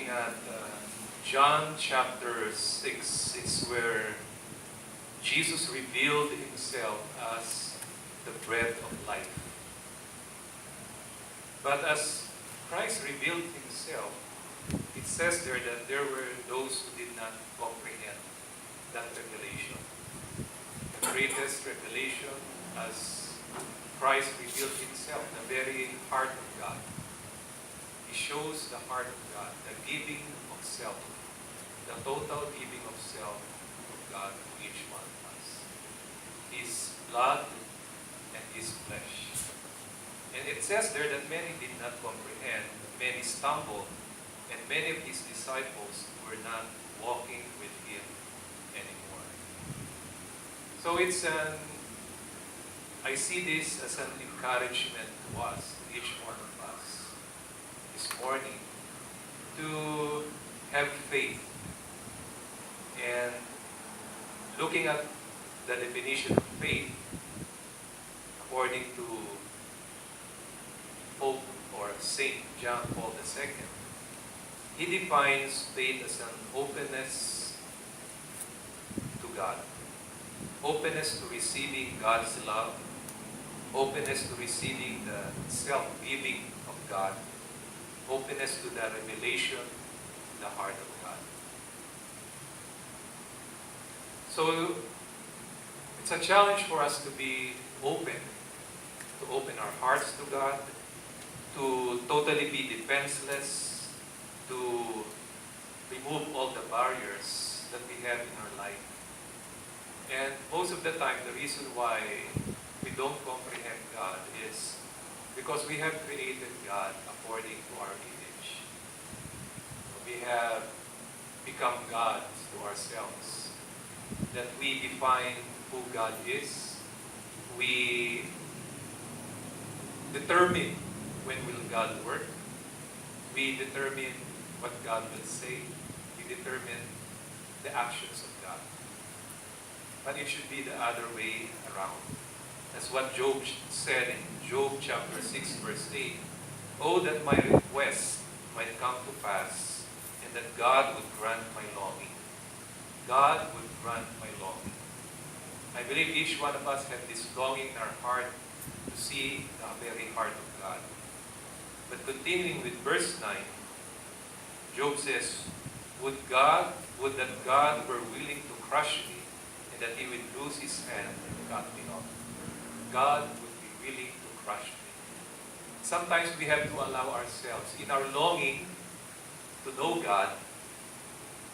at John chapter 6. It's where Jesus revealed himself as the bread of life. But as Christ revealed himself, it says there that there were those who did not comprehend that revelation. The greatest revelation as Christ revealed himself, the very heart of God. He shows the heart of God, the giving of self, the total giving of self of God to each one of us. His blood and his flesh. And it says there that many did not comprehend, many stumbled, and many of his disciples were not walking with him anymore. So I see this as an encouragement to us, each one of us, this morning, to have faith. And looking at the definition of faith, according to Pope or Saint John Paul II, he defines faith as an openness to God, openness to receiving God's love, openness to receiving the self-giving of God, openness to the revelation, the heart of God. So it's a challenge for us to be open, to open our hearts to God, to totally be defenseless, to remove all the barriers that we have in our life. And most of the time, the reason why we don't comprehend God is because we have created God according to our image. We have become gods to ourselves. That we define who God is. We determine when will God work. We determine what God will say. We determine the actions of God. But it should be the other way around. That's what Job said in Job chapter 6 verse 8. Oh, that my request might come to pass, and that God would grant my longing. God would grant my longing. I believe each one of us have this longing in our heart to see the very heart of God. But continuing with verse 9, Job says, would that God were willing to crush me, and that he would lose his hand and cut me off. God would be willing to crush me. Sometimes we have to allow ourselves, in our longing to know God,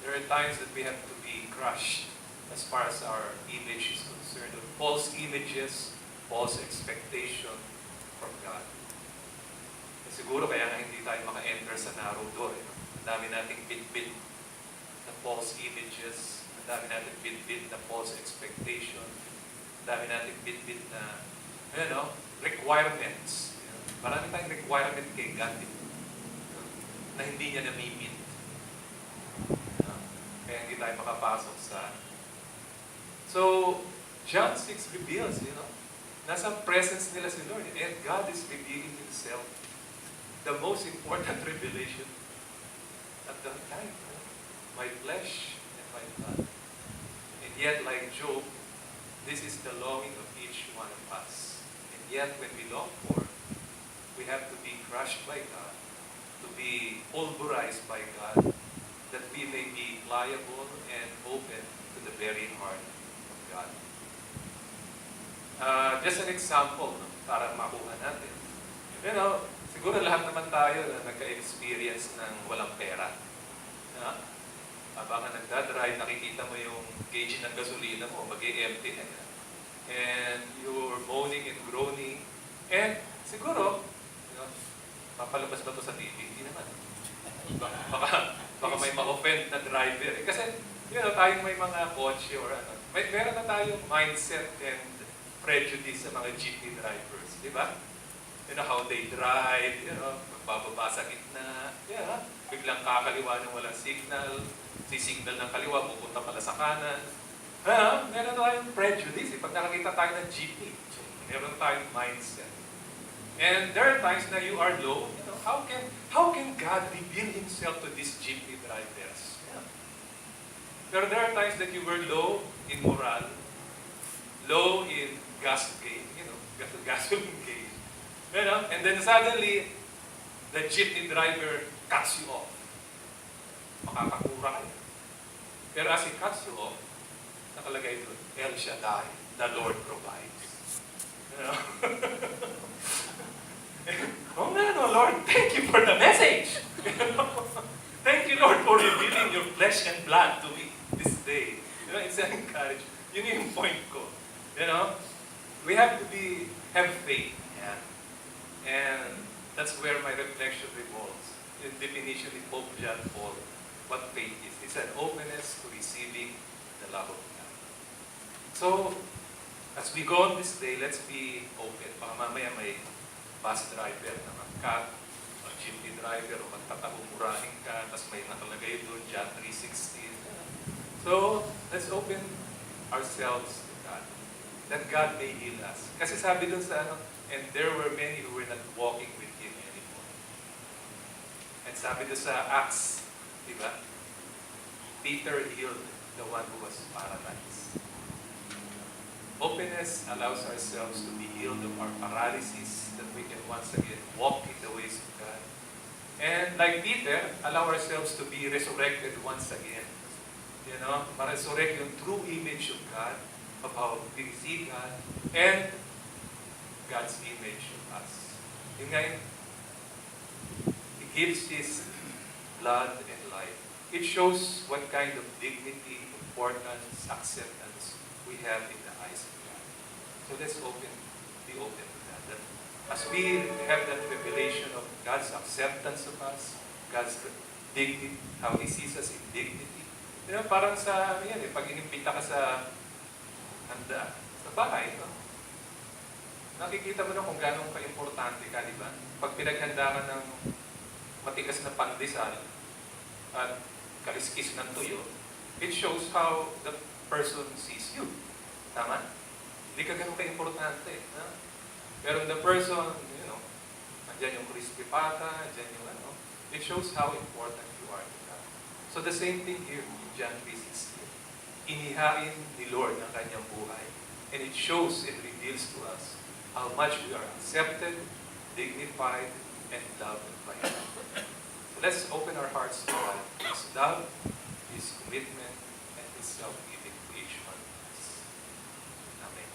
there are times that we have to be crushed as far as our image is concerned. False images, false expectation from God. Siguro kaya nga hindi tayo maka-enter sa narrow door. Ang dami nating bit-bit na false images. Ang dami nating bit-bit na false expectation. Ang dami nating bit-bit na, requirements. Marami tayong requirement kay God na hindi niya na-meet. Kaya hindi tayo makapasok sa... So, John 6 reveals, nasa presence nila si Lord. And God is revealing Himself. The most important revelation at that time. My flesh and my blood. And yet, like Job, this is the longing of each one of us. And yet, when we long for, we have to be crushed by God, to be pulverized by God, that we may be pliable and open to the very heart of God. Just an example, para makuha natin. Siguro lahat naman tayo na nagka-experience ng walang pera. Habang nagdadrive, nakikita mo yung gauge ng gasolina mo, mag-e-empty na yan. And you're moaning and groaning. And siguro, papalabas ba ito sa TV? Hindi naman. Baka may ma-offend na driver. Kasi, tayong may mga kotse or ano. Meron na tayong mindset and prejudice sa mga jeepney drivers. Di ba? How they drive, magbababa sa gitna, biglang kakaliwa ng walang signal, sisignal ng kaliwa, pupunta pala sa kanan. Meron tayong prejudice. Pag nakakita tayo ng jeepney, meron tayong mindset. And there are times na you are low, how can God reveal Himself to these jeepney drivers? Yeah. There are times that you were low in morale, low in gas gain, gasoline gain. And then suddenly, the jeepney driver cuts you off. Makakakura kayo. Pero as he cuts you off, nakalagay doon, El Shaddai, the Lord provides. Oh man, oh Lord, thank you for the message. Thank you, Lord, for revealing your flesh and blood to me this day. It's an encouragement. Yun yung point ko. We have to have faith. Yeah. And that's where my reflection revolves. The definition in Pope John Paul, what faith is. It's an openness to receiving the love of God. So, as we go on this day, let's be open. Baka mamaya may bus driver na mag-cut, o jeepney driver, o magtatahumurahin ka, tapos may nakalagay doon, John 3:16. So, let's open ourselves to God. That God may heal us. Kasi sabi doon sa and there were many who were not walking with Him anymore. And sabi doon sa Acts, di ba? Peter healed the one who was paralyzed. Openness allows ourselves to be healed of our paralysis, that we can once again walk in the ways of God. And like Peter, allow ourselves to be resurrected once again. Ma-resurrect yung true image of God, of how we see God, and God's image of us. Yun nga yun, He gives His blood and life. It shows what kind of dignity, importance, acceptance we have in the eyes of God. So let's be open to that. That as we have that revelation of God's acceptance of us, God's dignity, how He sees us in dignity. Parang sa, pag inimbita ka sa handa, sa bahay, nakikita mo na kung gano'ng ka-importante ka, di ba? Pag pinaghanda ka ng matigas na pandesal at kaliskis ng tuyo, it shows how the person sees you. Tama? Hindi ka gano'ng ka-importante. Pero the person, andyan yung crispy pata, andyan yung it shows how important you are to God. So the same thing here in John 3:16. Inihain ni Lord ang kanyang buhay. And it shows and reveals to us how much we are accepted, dignified, and loved by Him. So let's open our hearts to God, His love, His commitment, and His self-giving to each one of us. Amen.